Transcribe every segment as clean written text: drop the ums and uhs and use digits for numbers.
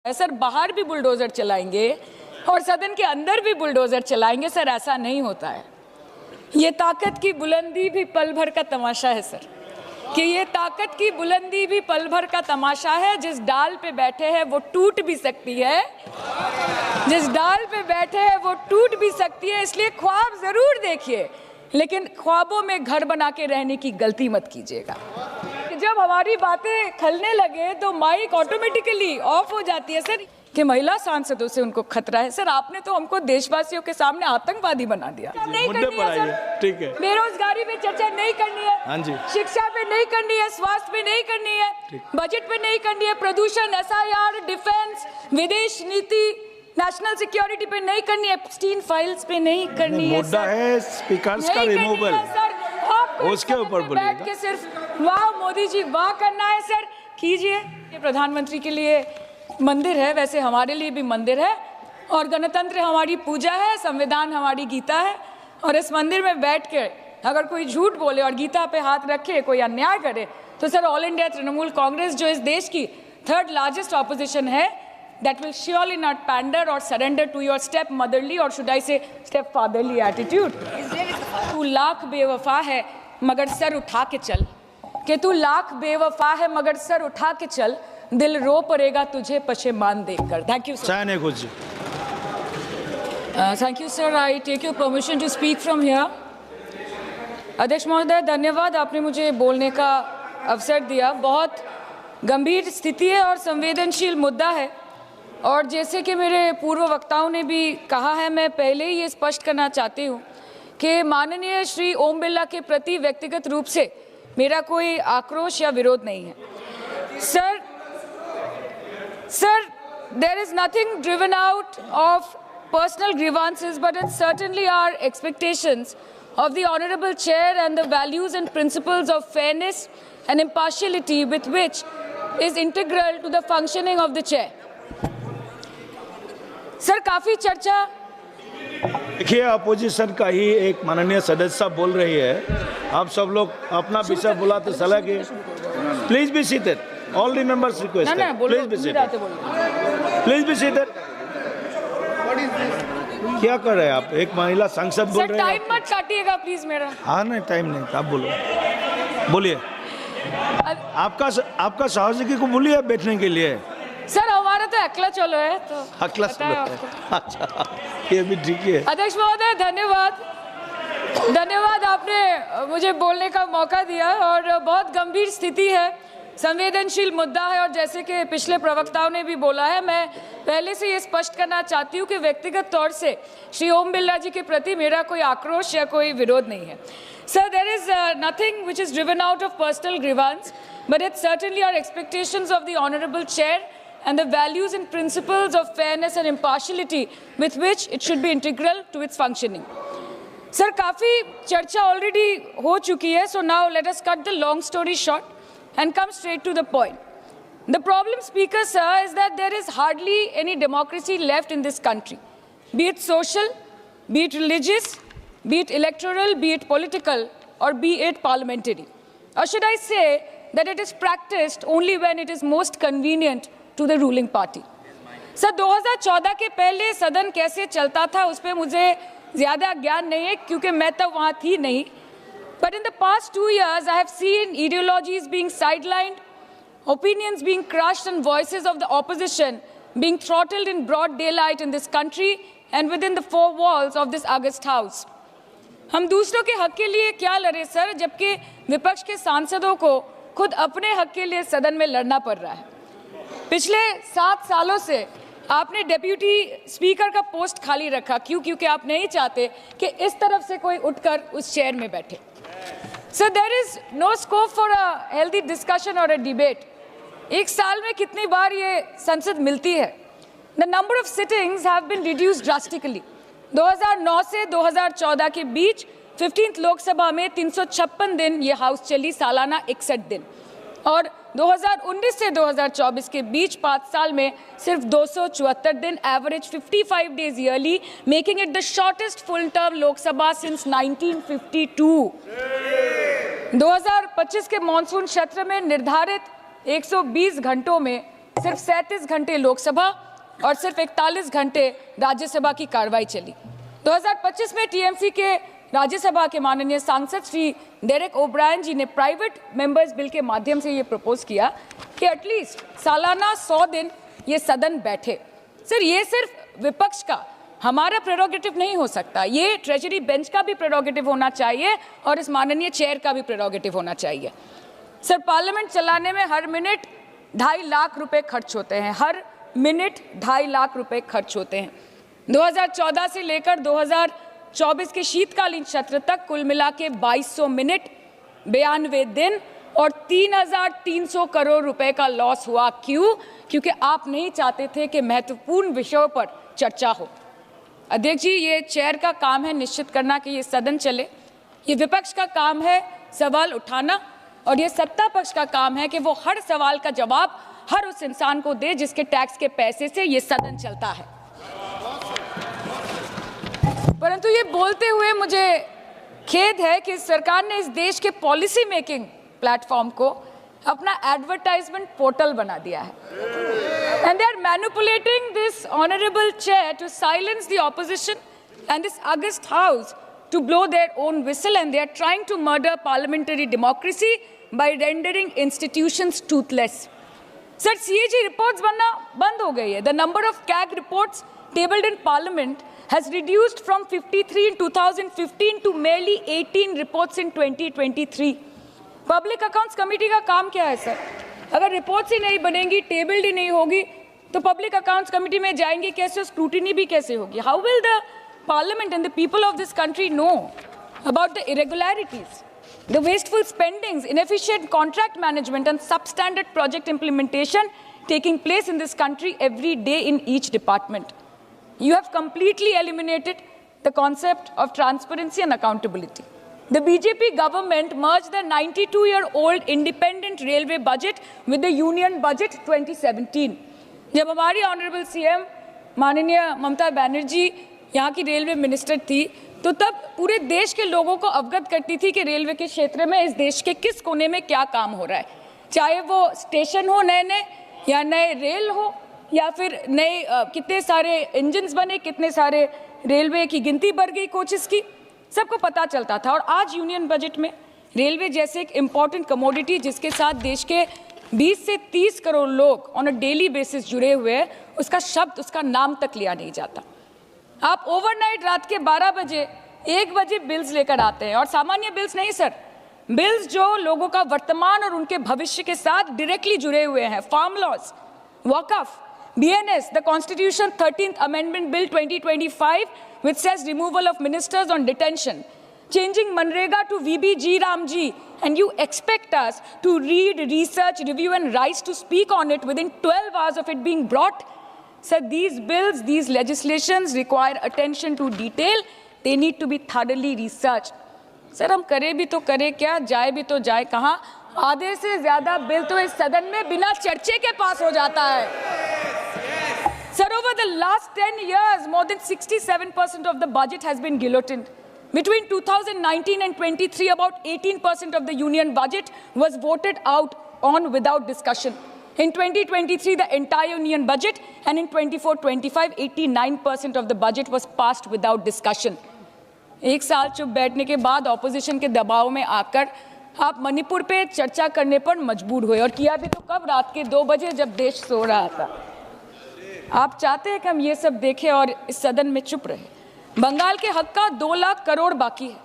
Sir बाहर भी bulldozer चलाएंगे और सदन के अंदर भी बुलडोजर चलाएंगे सर, ऐसा नहीं होता है। ये ताकत की बुलंदी भी पल भर का तमाशा है सर, कि ये ताकत की बुलंदी भी पल भर का तमाशा है। जिस डाल पे बैठे हैं वो टूट भी सकती है, जिस डाल पे बैठे हैं वो टूट भी सकती है। इसलिए ख्वाब जरूर देखिए, लेकिन ख्वाबों में घर बना के रहने की गलती मत कीजिएगा। जब हमारी बातें खलने लगे तो माइक ऑटोमेटिकली ऑफ हो जाती है सर, कि महिला सांसदों से उनको खतरा है। सर आपने तो हमको देशवासियों के सामने आतंकवादी बना दिया। नहीं करनी है सर, ठीक है। बेरोजगारी पे चर्चा नहीं करनी है, हाँ जी। शिक्षा पे नहीं करनी है, स्वास्थ्य पे नहीं करनी है, बजट पे नहीं करनी है, प्रदूषण, SIR, डिफेंस, विदेश नीति, नेशनल सिक्योरिटी पे नहीं करनी है, एप्स्टीन फाइल्स पे नहीं करनी है। मुद्दा है स्पीकर्स का रिमूवल, उसके ऊपर बैठ के सिर्फ वाह मोदी जी वाह करना है सर, कीजिए। प्रधानमंत्री के लिए मंदिर है, वैसे हमारे लिए भी मंदिर है, और गणतंत्र हमारी पूजा है, संविधान हमारी गीता है। और इस मंदिर में बैठ के अगर कोई झूठ बोले और गीता पे हाथ रखे, कोई अन्याय करे, तो sir all India Trinamool Congress जो इस देश की 3rd लार्जेस्ट ऑपोजिशन है, that will surely not pander or surrender to your step motherly or should I say step fatherly attitude। तू लाख बेवफा है मगर सर उठा के चल, कि तू लाख बेवफा है मगर सर उठा के चल, दिल रो पड़ेगा तुझे पशेमान देखकर। Thank you sir. कुछ thank you sir, I take your permission to speak from here. अध्यक्ष महोदय धन्यवाद, आपने मुझे बोलने का अवसर दिया। बहुत गंभीर स्थिति है और संवेदनशील मुद्दा है, और जैसे कि मेरे पूर्व वक्ताओं ने भी कहा है, मैं पहले ही ये स्पष्ट करना चाहती हूँ कि माननीय श्री ओम बिरला के प्रति व्यक्तिगत रूप से मेरा कोई आक्रोश या विरोध नहीं है। Sir there is nothing driven out of personal grievances, but it's certainly our expectations of the honorable chair and the values and principles of fairness and impartiality with which is integral to the functioning of the chair। Sir काफी चर्चा, देखिए opposition का ही एक माननीय सदस्य बोल रही है, आप सब लोग अपना विषय बुलाते चला के please be seated, all the members request, please be seated, please be seated. क्या कर रहे हैं आप? एक महिला सांसद बोल रहे हैं। टाइम मत काटिएगा प्लीज मेरा। हाँ नहीं टाइम नहीं, आप बोलो, बोलिए। आपका सहयोगी को बोलिए बैठने के लिए। सर हमारा तो अकेला चलो है, तो अकेला चलो है। अच्छा ये भी ठीक है। अध्यक्ष महोदय धन्यवाद, आपने मुझे बोलने का मौका दिया। और बहुत गंभीर स्थिति है, संवेदनशील मुद्दा है, और जैसे कि पिछले प्रवक्ताओं ने भी बोला है, मैं पहले से ये स्पष्ट करना चाहती हूँ कि व्यक्तिगत तौर से श्री ओम बिरला जी के प्रति मेरा कोई आक्रोश या कोई विरोध नहीं है। Sir there is nothing which is driven out of personal grievance, but it's certainly our expectations of the honourable chair and the values and principles of fairness and impartiality with which it should be integral to its functioning। Sir, काफी चर्चा already हो चुकी है, so now let us cut the long story short and come straight to the point। The problem, Speaker sir, is that there is hardly any democracy left in this country, be it social, be it religious, be it electoral, be it political, or be it parliamentary, or should I say that it is practiced only when it is most convenient to the ruling party। Sir 2014 के पहले सदन कैसे चलता था उस पर मुझे ज़्यादा ज्ञान नहीं है, क्योंकि मैं तब वहाँ थी नहीं। But in the past 2 years, I have seen ideologies being sidelined, opinions being crushed, and voices of the opposition being throttled in broad daylight in this country and within the 4 walls of this august house। हम दूसरों के हक के लिए क्या लड़े sir, जबकि विपक्ष के सांसदों को खुद अपने हक के लिए सदन में लड़ना पड़ रहा है। पिछले 7 सालों से आपने डेप्यूटी स्पीकर का पोस्ट खाली रखा, क्यों? क्योंकि आप नहीं चाहते कि इस तरफ से कोई उठकर उस चेयर में बैठे। So there is no scope for a healthy discussion और अ डिबेट। एक साल में कितनी बार ये संसद मिलती है? The number of sittings have been reduced drastically. 2009 से 2014 के बीच 15th लोकसभा में 356 दिन ये हाउस चली, सालाना 61 दिन, और 2019 से 2024 के बीच 5 साल में सिर्फ 274 दिन, average 55 days yearly, making it the shortest full term Lok Sabha since 1952। 2025 के मॉनसून सत्र में निर्धारित 120 घंटों में सिर्फ 37 घंटे लोकसभा और सिर्फ 41 घंटे राज्यसभा की कार्रवाई चली। 2025 में टीएमसी के राज्यसभा के माननीय सांसद श्री डेरेक ओब्रायन जी ने प्राइवेट मेंबर्स बिल के माध्यम से ये प्रपोज किया कि एटलीस्ट सालाना 100 दिन ये सदन बैठे। सर, ये सिर्फ विपक्ष का हमारा प्रेरोगेटिव नहीं हो सकता, ये ट्रेजरी बेंच का भी प्रेरोगेटिव होना चाहिए और इस माननीय चेयर का भी प्रेरोगेटिव होना चाहिए। सर, पार्लियामेंट चलाने में हर मिनट 2.5 लाख रुपए खर्च होते हैं, हर मिनट 2.5 लाख रुपए खर्च होते हैं। 2014 से लेकर 2024 के शीतकालीन सत्र तक कुल मिला के 2200 मिनट, 92 दिन और 3,300 करोड़ रुपए का लॉस हुआ। क्यों? क्योंकि आप नहीं चाहते थे कि महत्वपूर्ण विषयों पर चर्चा हो। अध्यक्ष जी, ये चेयर का काम है निश्चित करना कि ये सदन चले, ये विपक्ष का काम है सवाल उठाना और ये सत्ता पक्ष का काम है कि वो हर सवाल का जवाब हर उस इंसान को दे जिसके टैक्स के पैसे से ये सदन चलता है। परंतु ये बोलते हुए मुझे खेद है कि सरकार ने इस देश के पॉलिसी मेकिंग प्लेटफॉर्म को अपना एडवर्टाइजमेंट पोर्टल बना दिया है। And they are manipulating this honourable chair to silence the opposition and this august house to blow their own whistle, and they are trying to murder parliamentary democracy by rendering institutions toothless. Sir, CAG reports बनना बंद हो गई है. The number of CAG reports tabled in Parliament has reduced from 53 in 2015 to merely 18 reports in 2023. Public Accounts Committee का काम क्या है sir? अगर रिपोर्ट्स ही नहीं बनेंगी, टेबल्ड ही नहीं होगी, तो पब्लिक अकाउंट्स कमेटी में जाएंगे कैसे, स्क्रूटिनी भी कैसे होगी? How will the Parliament and the people of this country know about the irregularities, the wasteful spendings, inefficient contract management and substandard project implementation taking place in this country every day in each department? You have completely eliminated the concept of transparency and accountability. The BJP government merged the 92-year-old independent railway budget with the union budget 2017. जब हमारी honourable CM माननीय ममता बनर्जी यहाँ की railway minister थी, तो तब पूरे देश के लोगों को अवगत करती थी कि रेलवे के क्षेत्र में इस देश के किस कोने में क्या काम हो रहा है, चाहे वो स्टेशन हो नए नए या नए रेल हो या फिर नए कितने सारे इंजन्स बने, कितने सारे रेलवे की गिनती बढ़ गई कोचेस की, सबको पता चलता था। और आज यूनियन बजट में रेलवे जैसे एक इम्पॉर्टेंट कमोडिटी जिसके साथ देश के 20 से 30 करोड़ लोग ऑन अ डेली बेसिस जुड़े हुए हैं, उसका शब्द, उसका नाम तक लिया नहीं जाता। आप ओवरनाइट रात के 12 बजे 1 बजे बिल्स लेकर आते हैं, और सामान्य बिल्स नहीं सर, बिल्स जो लोगों का वर्तमान और उनके भविष्य के साथ डायरेक्टली जुड़े हुए हैं। फार्म लॉज, वक़्फ़, BNS, the Constitution 13th Amendment Bill 2025 which says removal of ministers on detention, changing Manrega to VBG Ramji, and you expect us to read, research, review and rise to speak on it within 12 hours of it being brought? Sir, these bills, these legislations require attention to detail. They need to be thoroughly researched. Sir, हम करें भी तो करें क्या, जाए भी तो जाए कहाँ? आधे से ज्यादा बिल तो इस सदन में बिना चर्चे के पास हो जाता है। Sir, over the last 10 years, more than 67% of the budget has been guillotined. Between 2019 and 23, about 18% of the union budget was voted out on without discussion. In 2023, the entire union budget, and in 24-25, 89% of the budget was passed without discussion. एक साल चुप बैठने के बाद opposition के दबाव में आकर आप मणिपुर पे चर्चा करने पर मजबूर हुए, और किया भी तो कब, रात के 2 बजे जब देश सो रहा था। आप चाहते हैं कि हम ये सब देखें और इस सदन में चुप रहे। बंगाल के हक का 2 लाख करोड़ बाकी है।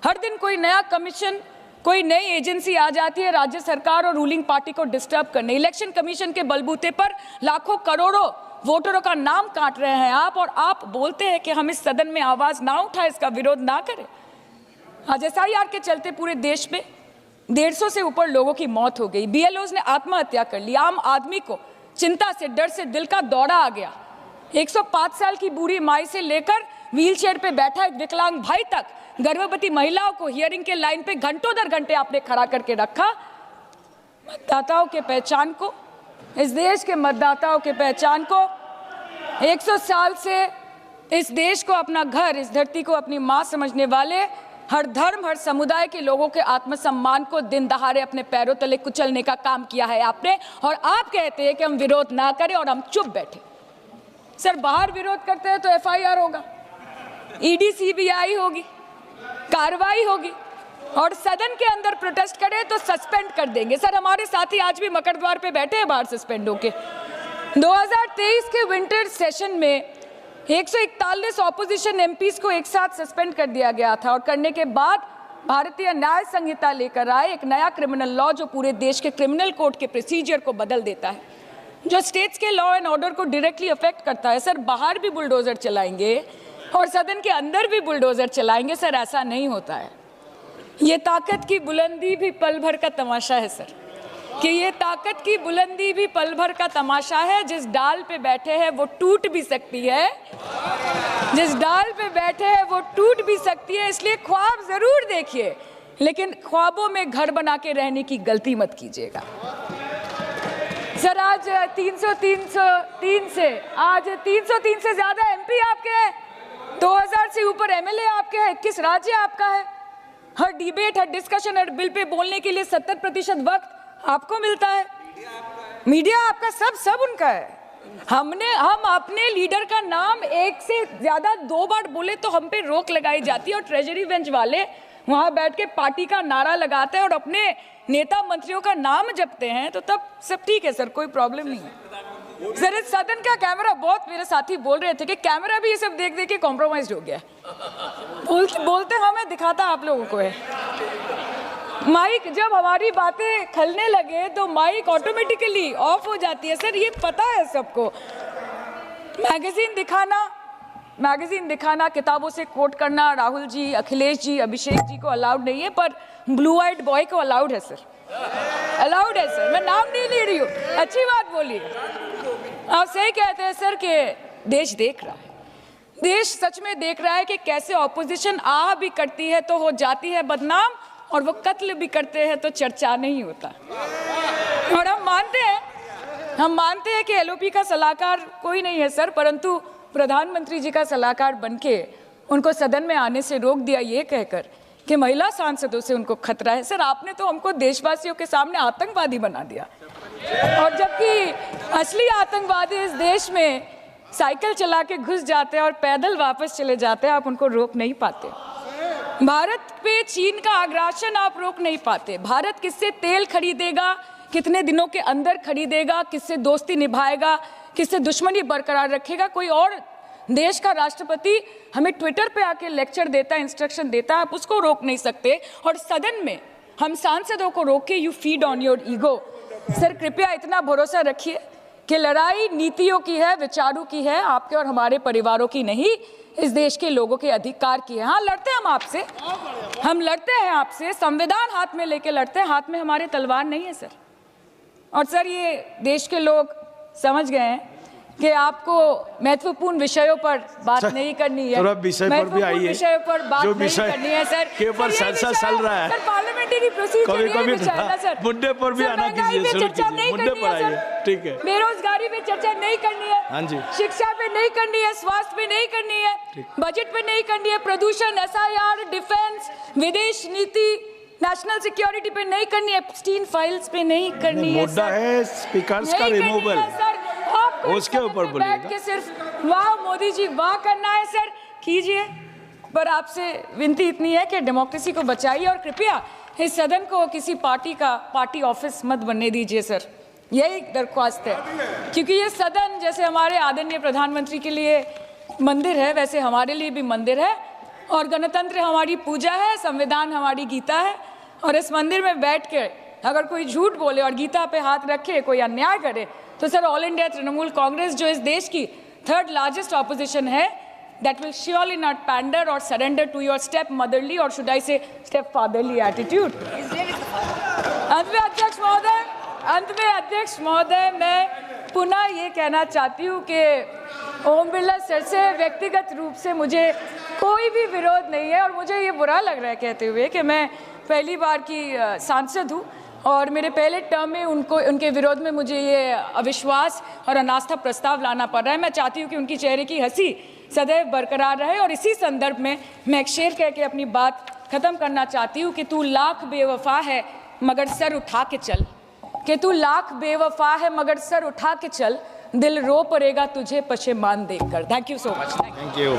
हर दिन कोई नया कमीशन, कोई नई एजेंसी आ जाती है राज्य सरकार और रूलिंग पार्टी को डिस्टर्ब करने। इलेक्शन कमीशन के बलबूते पर लाखों करोड़ों वोटरों का नाम काट रहे हैं आप, और आप बोलते हैं कि हम इस सदन में आवाज ना उठाएं, इसका विरोध ना करें। आज SIR के चलते पूरे देश में 150 से ऊपर लोगों की मौत हो गई। BLOs ने आत्महत्या कर ली। आम आदमी को चिंता से, डर से दिल का दौरा आ गया। 105 साल की बूढ़ी माई से लेकर व्हीलचेयर पे बैठा एक विकलांग भाई तक, गर्भवती महिलाओं को हियरिंग के लाइन पे घंटों दर घंटे आपने खड़ा करके रखा। मतदाताओं के पहचान को, इस देश के मतदाताओं के पहचान को, 100 साल से इस देश को अपना घर, इस धरती को अपनी माँ समझने वाले हर धर्म, हर समुदाय के लोगों के आत्मसम्मान को दिन दहाड़े अपने पैरों तले कुचलने का काम किया है आपने, और आप कहते हैं कि हम विरोध ना करें और हम चुप बैठे। सर, बाहर विरोध करते हैं तो FIR होगा, ED CBI होगी, कार्रवाई होगी, और सदन के अंदर प्रोटेस्ट करें तो सस्पेंड कर देंगे। सर, हमारे साथी आज भी मकर द्वार पे बैठे हैं बाहर सस्पेंड होके। 2023 के विंटर सेशन में 141 ऑपोजिशन MPs को एक साथ सस्पेंड कर दिया गया था, और करने के बाद भारतीय न्याय संहिता लेकर आए एक नया क्रिमिनल लॉ जो पूरे देश के क्रिमिनल कोड के प्रोसीजर को बदल देता है, जो स्टेट्स के लॉ एंड ऑर्डर को डायरेक्टली अफेक्ट करता है। सर, बाहर भी बुलडोजर चलाएंगे और सदन के अंदर भी बुलडोजर चलाएंगे। सर, ऐसा नहीं होता है। ये ताकत की बुलंदी भी पल भर का तमाशा है सर, कि ये ताकत की बुलंदी भी पल भर का तमाशा है। जिस डाल पे बैठे हैं वो टूट भी सकती है, जिस डाल पे बैठे हैं वो टूट भी सकती है। इसलिए ख्वाब जरूर देखिए, लेकिन ख्वाबों में घर बना के रहने की गलती मत कीजिएगा। सर, आज 303 से ज्यादा MP आपके हैं, 2000 से ऊपर MLA आपके हैं, 21 राज्य आपका है। हर डिबेट, हर डिस्कशन, हर बिल पे बोलने के लिए 70% वक्त आपको मिलता है। मीडिया आपका, सब उनका है। हम अपने लीडर का नाम एक से ज्यादा 2 बार बोले तो हम पे रोक लगाई जाती है, और ट्रेजरी बेंच वाले वहां बैठ के पार्टी का नारा लगाते हैं और अपने नेता मंत्रियों का नाम जपते हैं, तो तब सब ठीक है सर, कोई प्रॉब्लम नहीं है। सर, इस सदन का कैमरा, बहुत मेरे साथी बोल रहे थे कि कैमरा भी ये सब देख देख के कॉम्प्रोमाइज हो गया। बोलते हमें दिखाता आप लोगों को है। माइक जब हमारी बातें खलने लगे तो माइक ऑटोमेटिकली ऑफ हो जाती है। सर, ये पता है सबको। मैगजीन दिखाना, किताबों से कोट करना राहुल जी, अखिलेश जी, अभिषेक जी को अलाउड नहीं है, पर ब्लू आइड बॉय को अलाउड है सर, अलाउड है सर। मैं नाम नहीं ले रही हूँ, अच्छी बात बोलिए। आप सही कहते हैं सर कि देश देख रहा है, देश सच में देख रहा है कि कैसे ऑपोजिशन आह भी करती है तो हो जाती है बदनाम, और वो कत्ल भी करते हैं तो चर्चा नहीं होता। और हम मानते हैं कि LOP का सलाहकार कोई नहीं है सर, परंतु प्रधानमंत्री जी का सलाहकार बनके उनको सदन में आने से रोक दिया ये कहकर कि महिला सांसदों से उनको खतरा है। सर, आपने तो हमको देशवासियों के सामने आतंकवादी बना दिया, और जबकि असली आतंकवादी इस देश में साइकिल चला के घुस जाते हैं और पैदल वापस चले जाते हैं, आप उनको रोक नहीं पाते। भारत पे चीन का आग्रासन आप रोक नहीं पाते। भारत किससे तेल खरीदेगा, कितने दिनों के अंदर खरीदेगा, किससे दोस्ती निभाएगा, किससे दुश्मनी बरकरार रखेगा, कोई और देश का राष्ट्रपति हमें ट्विटर पे आके लेक्चर देता है, इंस्ट्रक्शन देता है, आप उसको रोक नहीं सकते। और सदन में हम सांसदों को रोक के you feed on your ego. Sir, कृपया इतना भरोसा रखिए कि लड़ाई नीतियों की है, विचारों की है, आपके और हमारे परिवारों की नहीं, इस देश के लोगों के अधिकार की है। हाँ, लड़ते हैं हम आपसे, हम लड़ते हैं आपसे, संविधान हाथ में लेके लड़ते हैं, हाथ में हमारे तलवार नहीं है सर। और सर, ये देश के लोग समझ गए हैं कि आपको महत्वपूर्ण विषयों पर बात नहीं करनी है, महत्वपूर्ण विषयों पर बात नहीं करनी है सर, के ऊपर चर्चा चल रहा है सर, पार्लियामेंट्री प्रोसीजर ये सर, मुद्दे पर भी आना कीजिए, चर्चा नहीं करनी है सर, ठीक है। बेरोजगारी पे चर्चा नहीं करनी है, हाँ जी, शिक्षा पे नहीं करनी है, स्वास्थ्य पे नहीं करनी है, बजट पे नहीं करनी है, प्रदूषण, SIR, डिफेंस, विदेश नीति, नेशनल सिक्योरिटी पे नहीं करनी है, एप्स्टीन फाइल्स पे नहीं करनी है। मुद्दा है स्पीकर्स का रिमूवल, उसके ऊपर बोलिएगा। सिर्फ वाह मोदी जी वाह करना है सर, कीजिए, पर आपसे विनती इतनी है कि डेमोक्रेसी को बचाइए और कृपया इस सदन को किसी पार्टी ऑफिस मत बनने दीजिए सर, यही दरख्वास्त है। क्योंकि ये सदन जैसे हमारे आदरणीय प्रधानमंत्री के लिए मंदिर है, वैसे हमारे लिए भी मंदिर है, और गणतंत्र हमारी पूजा है, संविधान हमारी गीता है। और इस मंदिर में बैठ के अगर कोई झूठ बोले और गीता पे हाथ रखे, कोई अन्याय करे, तो sir all India Trinamool Congress जो इस देश की 3rd लार्जेस्ट ऑपोजिशन है, that will surely not pander or surrender to your step motherly or should I say step fatherly attitude। अंत में अध्यक्ष महोदय मैं पुनः ये कहना चाहती हूँ कि ओम बिरला सर से व्यक्तिगत रूप से मुझे कोई भी विरोध नहीं है, और मुझे ये बुरा लग रहा है कहते हुए कि मैं पहली बार की सांसद हूँ और मेरे पहले टर्म में उनके विरोध में मुझे ये अविश्वास और अनास्था प्रस्ताव लाना पड़ रहा है। मैं चाहती हूँ कि उनकी चेहरे की हंसी सदैव बरकरार रहे, और इसी संदर्भ में मैं एक शेर कह के अपनी बात ख़त्म करना चाहती हूँ कि तू लाख बेवफा है मगर सर उठा के चल, कि तू लाख बेवफा है मगर सर उठा के चल, दिल रो पड़ेगा तुझे पशेमान देखकर। Thank you so much. Thank you.